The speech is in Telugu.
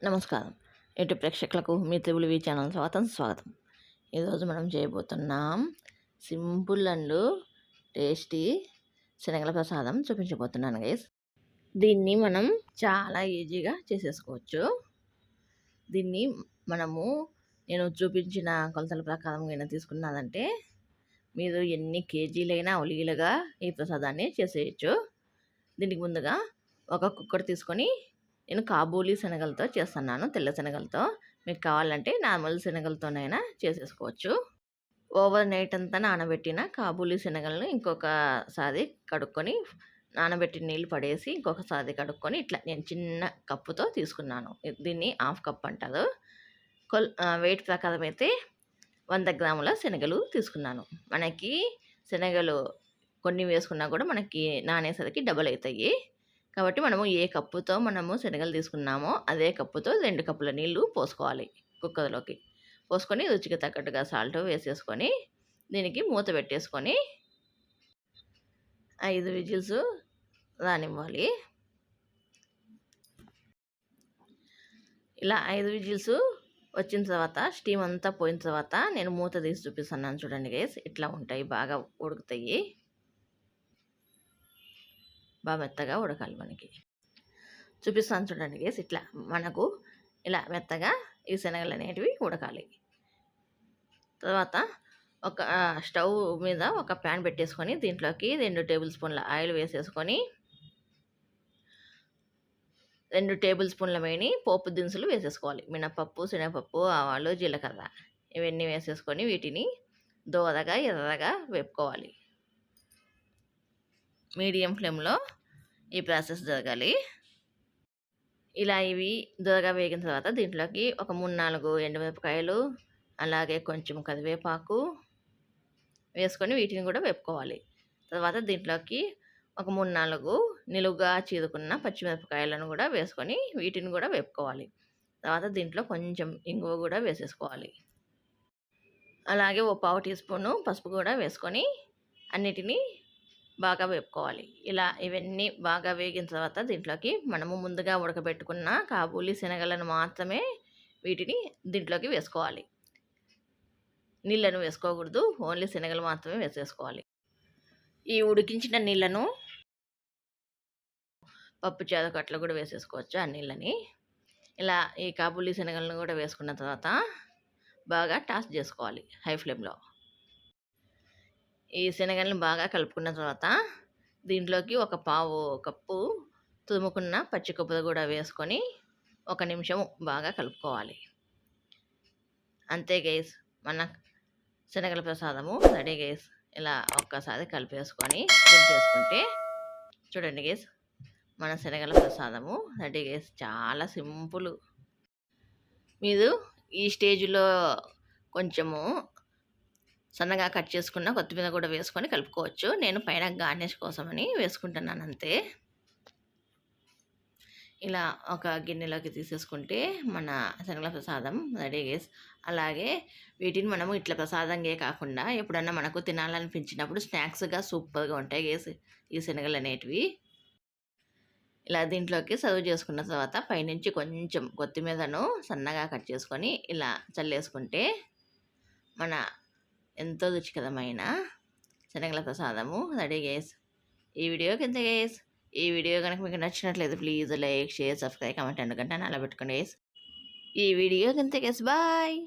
నమస్కారం. ఇటు ప్రేక్షకులకు మీ త్రిబుల్ ఛానల్ స్వాగతం. ఈరోజు మనం చేయబోతున్నాం సింపుల్ అండ్ టేస్టీ శనగల ప్రసాదం చూపించబోతున్నాను గైస్. దీన్ని మనం చాలా ఈజీగా చేసేసుకోవచ్చు. దీన్ని నేను చూపించిన కొలతల ప్రకారం అయినా తీసుకున్నానంటే మీరు ఎన్ని కేజీలైనా ఒలిగిలుగా ఈ ప్రసాదాన్ని చేసేయచ్చు. దీనికి ముందుగా ఒక కుక్కర్ తీసుకొని నేను కాబూలీ శనగలతో చేస్తున్నాను, తెల్ల శనగలతో. మీకు కావాలంటే నార్మల్ శనగలతోనైనా చేసేసుకోవచ్చు. ఓవర్ నైట్ అంతా నానబెట్టిన కాబూలీ శనగలను ఇంకొకసారి కడుక్కొని నానబెట్టిన నీళ్ళు పడేసి ఇంకొకసారి కడుక్కొని ఇట్లా నేను చిన్న కప్పుతో తీసుకున్నాను. దీన్ని హాఫ్ కప్ అంటారు. వెయిట్ ప్రకారం అయితే 100 గ్రాముల శనగలు తీసుకున్నాను. మనకి శనగలు కొన్ని వేసుకున్నా కూడా మనకి నానేసరికి డబల్ అవుతాయి. కాబట్టి మనము ఏ కప్పుతో శనగలు తీసుకున్నామో అదే కప్పుతో 2 కప్పుల నీళ్లు పోసుకోవాలి. కుక్కర్లోకి పోసుకొని రుచికి తగ్గట్టుగా సాల్ట్ వేసేసుకొని దీనికి మూత పెట్టేసుకొని 5 విజిల్స్ రానివ్వాలి. ఇలా 5 విజిల్స్ వచ్చిన తర్వాత స్టీమ్ అంతా పోయిన తర్వాత నేను మూత తీసి చూపిస్తున్నాను. చూడండి గైస్, ఇట్లా ఉంటాయి, బాగా ఉడుకుతాయి. బాగా మెత్తగా ఉడకాలి. మనకి చూపిస్తాను చూడండి గేస్. ఇట్లా మనకు ఇలా మెత్తగా ఈ శనగలు అనేటివి ఉడకాలి. తర్వాత ఒక స్టవ్ మీద ఒక ప్యాన్ పెట్టేసుకొని దీంట్లోకి 2 టేబుల్ స్పూన్ల ఆయిల్ వేసేసుకొని 2 టేబుల్ స్పూన్ల మేని పోపు దినుసులు వేసేసుకోవాలి. మినపప్పు, శనగపప్పు, ఆవాలు, జీలకర్ర ఇవన్నీ వేసేసుకొని వీటిని దోరగా ఎర్రగా వేపుకోవాలి. మీడియం ఫ్లేమ్లో ఈ ప్రాసెస్ జరగాలి. ఇలా ఇవి దోరగా వేగిన తర్వాత దీంట్లోకి ఒక 3-4 ఎండుమిరపకాయలు, అలాగే కొంచెం కరివేపాకు వేసుకొని వీటిని కూడా వేపుకోవాలి. తర్వాత దీంట్లోకి ఒక 3-4 నిలువుగా చీరుకున్న పచ్చిమిరపకాయలను కూడా వేసుకొని వీటిని కూడా వేపుకోవాలి. తర్వాత దీంట్లో కొంచెం ఇంగువ కూడా వేసేసుకోవాలి. అలాగే ఓ 1/2 టీ స్పూను పసుపు కూడా వేసుకొని అన్నిటినీ బాగా వేపుకోవాలి. ఇలా ఇవన్నీ బాగా వేగిన తర్వాత దీంట్లోకి మనము ముందుగా ఉడకబెట్టుకున్న కాబూలీ శనగలను మాత్రమే వీటిని దీంట్లోకి వేసుకోవాలి. నీళ్ళను వేసుకోకూడదు, ఓన్లీ శనగలు మాత్రమే వేసేసుకోవాలి. ఈ ఉడికించిన నీళ్ళను పప్పు చారుకట్లు కూడా వేసేసుకోవచ్చు. ఆ నీళ్ళని ఇలా ఈ కాబూలీ శనగలను కూడా వేసుకున్న తర్వాత బాగా టాస్ చేసుకోవాలి హై ఫ్లేమ్లో. ఈ శనగలను బాగా కలుపుకున్న తర్వాత దీంట్లోకి ఒక 1/2 కప్పు తురుముకున్న పచ్చి కొబ్బరి కూడా వేసుకొని 1 నిమిషం బాగా కలుపుకోవాలి. అంతే గైస్, మన శనగల ప్రసాదము రెడీ గైస్. ఇలా ఒక్కసారి కలిపేసుకొని దింపేసుకుంటే చూడండి గైస్, మన శనగల ప్రసాదము రెడీ గైస్. చాలా సింపుల్. మీరు ఈ స్టేజ్లో కొంచెము సన్నగా కట్ చేసుకున్న కొత్తిమీర కూడా వేసుకొని కలుపుకోవచ్చు. నేను పైన గార్నిష్ కోసమని వేసుకుంటున్నాను అంతే. ఇలా ఒక గిన్నెలోకి తీసేసుకుంటే మన శనగల ప్రసాదం రెడీ గైస్. అలాగే వీటిని మనము ఇట్లా ప్రసాదంగా కాకుండా ఎప్పుడన్నా మనకు తినాలనిపించినప్పుడు స్నాక్స్గా సూపర్గా ఉంటాయి గైస్ ఈ శనగలు అనేటివి. ఇలా దీంట్లోకి సర్వ్ చేసుకున్న తర్వాత పైనుంచి కొంచెం కొత్తిమీరను సన్నగా కట్ చేసుకొని ఇలా చల్లేసుకుంటే మన ఎంతో రుచికరమైన శనగల ప్రసాదము రెడీ గైస్. ఈ వీడియోకి ఎంత గైస్. ఈ వీడియో కనుక మీకు నచ్చినట్లయితే please like, share, subscribe, comment ఎందుకంటే అలా పెట్టుకోండి గైస్. ఈ వీడియోకి ఎంత గైస్. బాయ్.